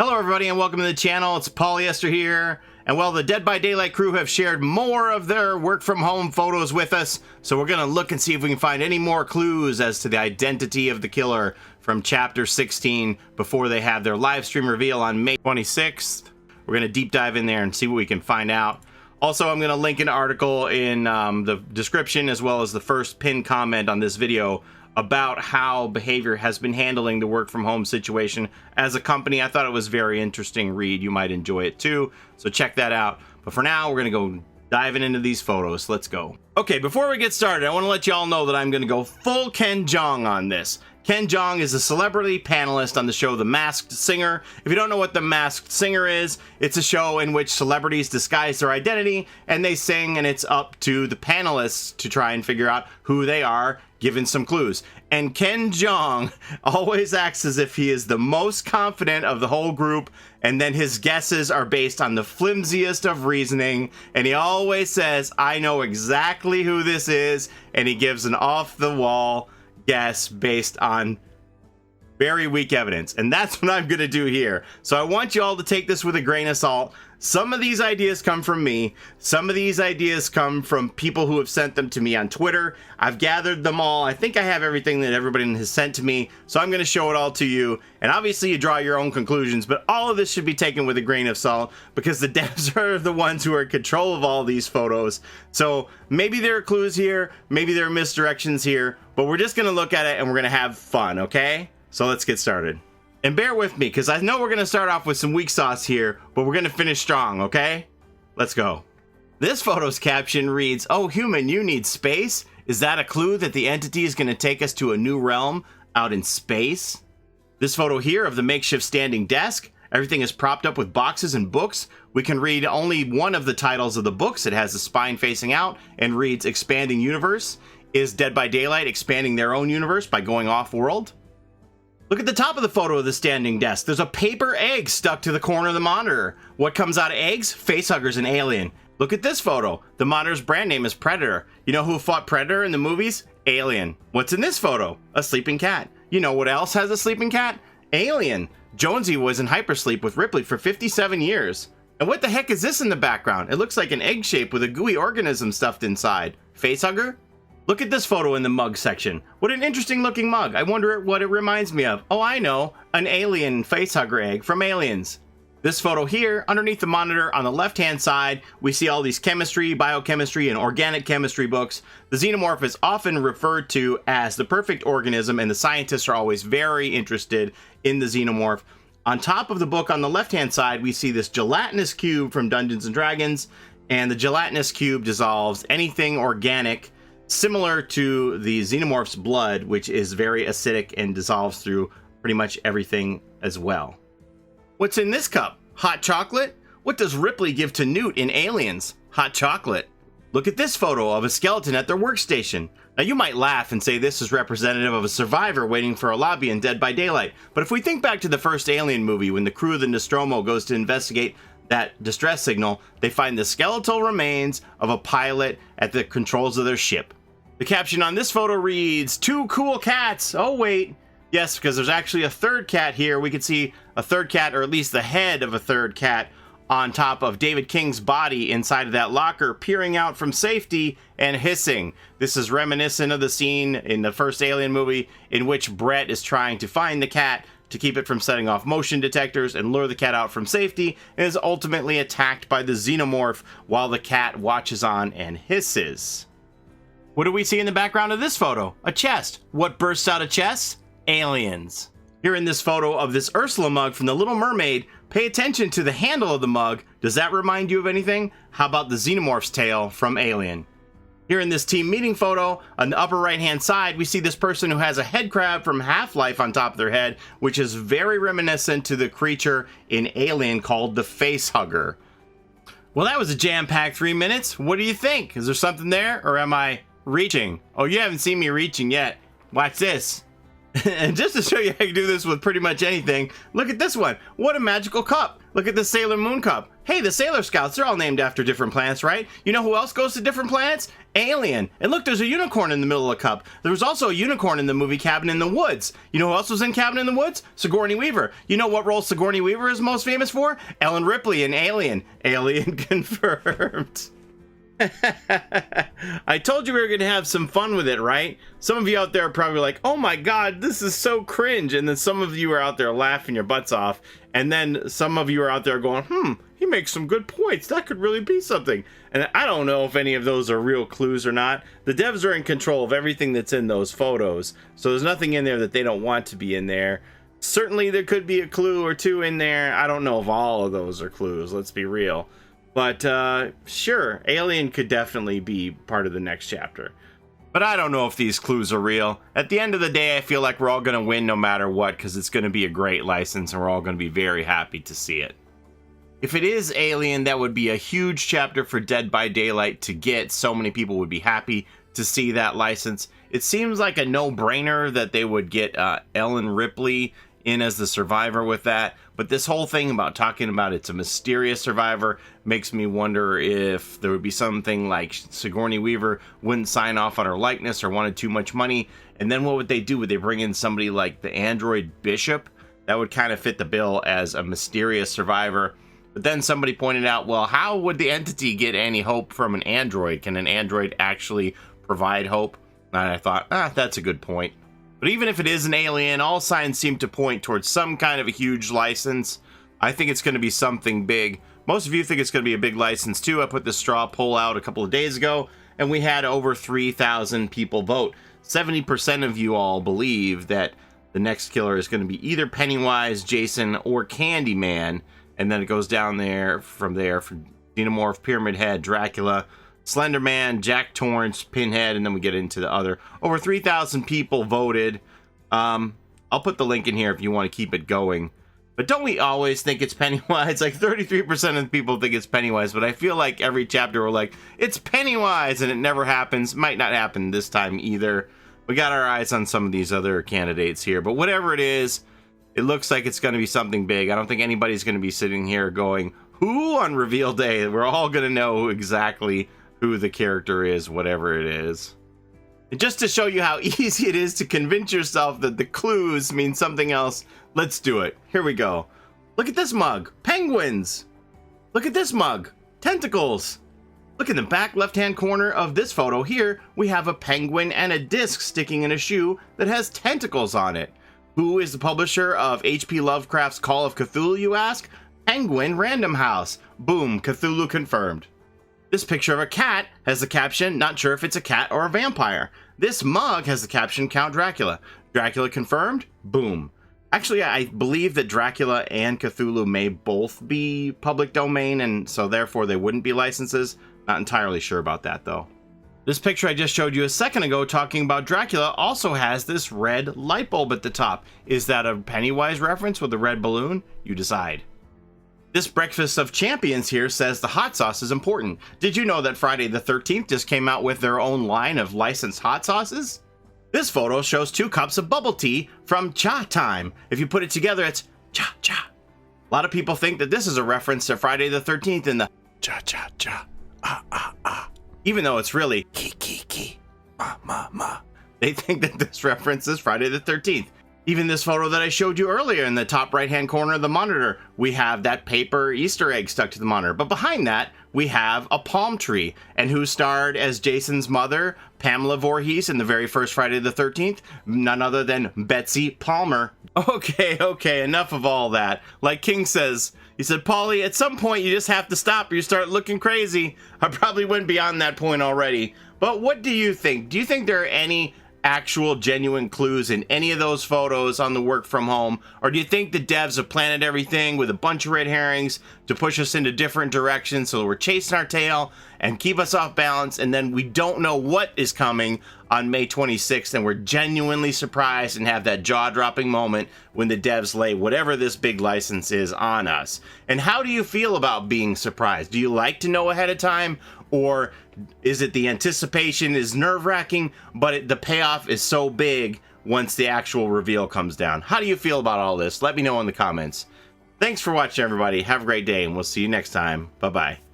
Hello everybody and welcome to the channel. It's Paulie, Esther here. And well, the Dead by Daylight crew have shared more of their work from home photos with us. So we're gonna look and see if we can find any more clues as to the identity of the killer from chapter 16 before they have their live stream reveal on May 26th. We're gonna deep dive in there and see what we can find out. Also, I'm gonna link an article in the description as well as the first pinned comment on this video about how Behaviour has been handling the work from home situation as a company. I thought it was a very interesting read. You might enjoy it too, so check that out. But for now, we're gonna go diving into these photos. Let's go. Okay, before we get started, I want to let you all know that I'm gonna go full Ken Jeong on this. Ken Jeong is a celebrity panelist on the show The Masked Singer. If you don't know what The Masked Singer is, it's a show in which celebrities disguise their identity and they sing, and it's up to the panelists to try and figure out who they are, given some clues. And Ken Jeong always acts as if he is the most confident of the whole group, and then his guesses are based on the flimsiest of reasoning, and he always says, I know exactly who this is, and he gives an off-the-wall guess based on very weak evidence. And that's what I'm gonna do here. So I want you all to take this with a grain of salt. Some of these ideas come from me. Some of these ideas come from people who have sent them to me on Twitter. I've gathered them all. I think I have everything that everybody has sent to me. So I'm gonna show it all to you. And obviously you draw your own conclusions, but all of this should be taken with a grain of salt because the devs are the ones who are in control of all these photos. So maybe there are clues here, maybe there are misdirections here, but we're just gonna look at it and we're gonna have fun, okay? So let's get started. And bear with me, because I know we're going to start off with some weak sauce here, but we're going to finish strong, okay? Let's go. This photo's caption reads, "Oh, human, you need space? Is that a clue that the entity is going to take us to a new realm out in space?" This photo here of the makeshift standing desk, everything is propped up with boxes and books. We can read only one of the titles of the books. It has the spine facing out and reads Expanding Universe. Is Dead by Daylight expanding their own universe by going off-world? Look at the top of the photo of the standing desk. There's a paper egg stuck to the corner of the monitor. What comes out of eggs? Facehuggers and Alien. Look at this photo. The monitor's brand name is Predator. You know who fought Predator in the movies? Alien. What's in this photo? A sleeping cat. You know what else has a sleeping cat? Alien. Jonesy was in hypersleep with Ripley for 57 years. And what the heck is this in the background? It looks like an egg shape with a gooey organism stuffed inside. Facehugger? Look at this photo in the mug section. What an interesting looking mug. I wonder what it reminds me of. Oh, I know. An alien facehugger egg from Aliens. This photo here, underneath the monitor on the left-hand side, we see all these chemistry, biochemistry, and organic chemistry books. The Xenomorph is often referred to as the perfect organism, and the scientists are always very interested in the Xenomorph. On top of the book on the left-hand side, we see this gelatinous cube from Dungeons & Dragons, and the gelatinous cube dissolves anything organic, similar to the Xenomorph's blood, which is very acidic and dissolves through pretty much everything as well. What's in this cup? Hot chocolate? What does Ripley give to Newt in Aliens? Hot chocolate. Look at this photo of a skeleton at their workstation. Now you might laugh and say this is representative of a survivor waiting for a lobby in Dead by Daylight, but if we think back to the first Alien movie when the crew of the Nostromo goes to investigate that distress signal, they find the skeletal remains of a pilot at the controls of their ship. The caption on this photo reads, "Two cool cats." Oh wait, yes, because there's actually a third cat here. We can see a third cat, or at least the head of a third cat, on top of David King's body inside of that locker, peering out from safety and hissing. This is reminiscent of the scene in the first Alien movie in which Brett is trying to find the cat to keep it from setting off motion detectors and lure the cat out from safety, and is ultimately attacked by the Xenomorph while the cat watches on and hisses. What do we see in the background of this photo? A chest. What bursts out of chests? Aliens. Here in this photo of this Ursula mug from The Little Mermaid, pay attention to the handle of the mug. Does that remind you of anything? How about the Xenomorph's tail from Alien? Here in this team meeting photo, on the upper right hand side, we see this person who has a head crab from Half-Life on top of their head, which is very reminiscent to the creature in Alien called the Facehugger. Well, that was a jam-packed 3 minutes. What do you think? Is there something there, or am I reaching? Oh, you haven't seen me reaching yet. Watch this. And just to show you I can do this with pretty much anything, look at this one. What a magical cup. Look at the Sailor Moon cup. Hey, the Sailor Scouts, they're all named after different planets, right? You know who else goes to different planets? Alien. And look, there's a unicorn in the middle of the cup. There was also a unicorn in the movie Cabin in the Woods. You know who else was in Cabin in the Woods? Sigourney Weaver. You know what role Sigourney Weaver is most famous for? Ellen Ripley in Alien. Alien confirmed. I told you we were going to have some fun with it, right? Some of you out there are probably like, oh my god, this is so cringe. And then some of you are out there laughing your butts off. And then some of you are out there going, he makes some good points. That could really be something. And I don't know if any of those are real clues or not. The devs are in control of everything that's in those photos. So there's nothing in there that they don't want to be in there. Certainly there could be a clue or two in there. I don't know if all of those are clues. Let's be real. But sure, Alien could definitely be part of the next chapter. But I don't know if these clues are real. At the end of the day, I feel like we're all going to win no matter what, because it's going to be a great license and we're all going to be very happy to see it. If it is Alien, that would be a huge chapter for Dead by Daylight to get. So many people would be happy to see that license. It seems like a no-brainer that they would get Ellen Ripley in as the survivor with that. But this whole thing about talking about it's a mysterious survivor makes me wonder if there would be something like Sigourney Weaver wouldn't sign off on her likeness or wanted too much money. And then what would they do? Would they bring in somebody like the android Bishop? That would kind of fit the bill as a mysterious survivor. But then somebody pointed out, well, how would the entity get any hope from an android? Can an android actually provide hope? And I thought, that's a good point. But even if it is an alien, all signs seem to point towards some kind of a huge license. I think it's going to be something big. Most of you think it's going to be a big license too. I put the straw poll out a couple of days ago, and we had over 3,000 people vote. 70% of you all believe that the next killer is going to be either Pennywise, Jason, or Candyman. And then it goes down from there for Xenomorph, Pyramid Head, Dracula, Slender Man, Jack Torrance, Pinhead, and then we get into the other. Over 3,000 people voted. I'll put the link in here if you want to keep it going. But don't we always think it's Pennywise? Like 33% of the people think it's Pennywise, but I feel like every chapter we're like, it's Pennywise, and it never happens. Might not happen this time either. We got our eyes on some of these other candidates here, but whatever it is, it looks like it's going to be something big. I don't think anybody's going to be sitting here going, who on reveal day? We're all going to know exactly who the character is, whatever it is. And just to show you how easy it is to convince yourself that the clues mean something else, let's do it. Here we go. Look at this mug. Penguins. Look at this mug. Tentacles. Look in the back left-hand corner of this photo here, we have a penguin and a disc sticking in a shoe that has tentacles on it. Who is the publisher of H.P. Lovecraft's Call of Cthulhu, you ask? Penguin Random House. Boom, Cthulhu confirmed. This picture of a cat has the caption, not sure if it's a cat or a vampire. This mug has the caption, Count Dracula. Dracula confirmed? Boom. Actually, I believe that Dracula and Cthulhu may both be public domain, and so therefore they wouldn't be licenses. Not entirely sure about that, though. This picture I just showed you a second ago talking about Dracula also has this red light bulb at the top. Is that a Pennywise reference with a red balloon? You decide. This Breakfast of Champions here says the hot sauce is important. Did you know that Friday the 13th just came out with their own line of licensed hot sauces? This photo shows 2 cups of bubble tea from Cha Time. If you put it together, it's Cha Cha. A lot of people think that this is a reference to Friday the 13th in the Cha Cha Cha, ah ah ah. Even though it's really Ki Ki Ki, Ma Ma Ma. They think that this reference is Friday the 13th. Even this photo that I showed you earlier in the top right-hand corner of the monitor, we have that paper Easter egg stuck to the monitor. But behind that, we have a palm tree. And who starred as Jason's mother, Pamela Voorhees, in the very first Friday the 13th? None other than Betsy Palmer. Okay, enough of all that. Like King says, he said, Paulie, at some point you just have to stop or you start looking crazy. I probably went beyond that point already. But what do you think? Do you think there are any actual genuine clues in any of those photos on the work from home? Or do you think the devs have planted everything with a bunch of red herrings to push us into different directions so we're chasing our tail and keep us off balance, and then we don't know what is coming on May 26th, and we're genuinely surprised and have that jaw-dropping moment when the devs lay whatever this big license is on us. And how do you feel about being surprised? Do you like to know ahead of time, or is it the anticipation is nerve-wracking, but the payoff is so big once the actual reveal comes down? How do you feel about all this? Let me know in the comments. Thanks for watching, everybody. Have a great day, and we'll see you next time. Bye-bye.